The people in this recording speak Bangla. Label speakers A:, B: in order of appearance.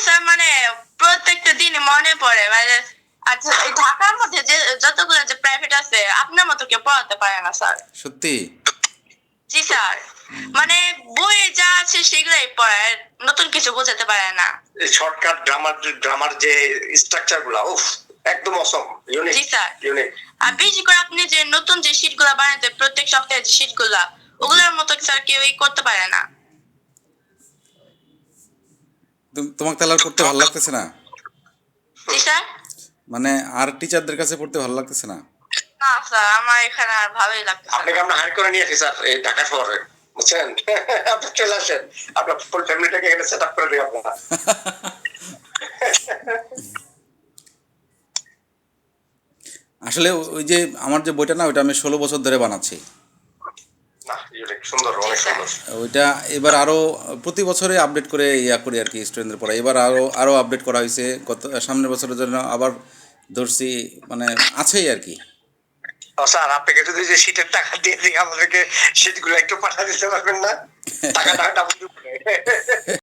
A: স্যার মানে প্রত্যেকটা দিনে মনে পড়ে মানে আচ্ছা এই ঢাকার মধ্যে যে যতগুলো যে প্রাইভেট আছে আপনার মতো কেউ পড়াতে পারে না স্যার।
B: সত্যি?
A: জি স্যার। মানে বইয়ে যা আছে সেগুলাই পড়ায়, নতুন কিছু বোঝাতে পারে না।
C: শর্টকাট ড্রামার যে স্ট্রাকচার গুলা উফ একদম অসম ইউনিক।
A: জি স্যার।
C: ইউনিক।
A: আর বেশি করে আপনি যে নতুন যে শীট গুলা বানাতে প্রত্যেক সপ্তাহে যে শীট গুলা ওগুলোর মতো স্যার কেউই করতে পারে না।
B: তোমাকে তাহলে আর পড়তে ভালো লাগতেছে না?
A: জি স্যার।
B: মানে আর টিচারদের কাছে পড়তে ভালো লাগতেছে না?
A: না স্যার আমার এখানে আর ভালোই লাগতেছে না।
C: আপনাকে আমরা হায়ার করে নিয়ে আসি স্যার এই ঢাকা শহরে, বুঝছেন? আপনি চলে আসেন, আপনার ফুল ফ্যামিলিটাকে এখানে সেট আপ করে দিই আপনারা।
B: আসলে ওই যে আমার যে বইটা না ওইটা আমি 16 বছর ধরে বানাচ্ছি।
C: না ইউনিক, সুন্দর, অনেক সুন্দর।
B: ওইটা এবার আরও প্রতি বছরে আপডেট করে ইয়া করি আর কি স্টুডেন্টদের পড়াই। এবার আরও আপডেট করা হয়েছে, গত সামনের বছরের জন্য আবার ধরছি, মানে আছেই আর কি।
C: স্যার আপনাকে যদি যে শীতের টাকা দিয়ে দিই আমাদেরকে শীতগুলো একটু পাঠা দিতে পারবেন না? টাকা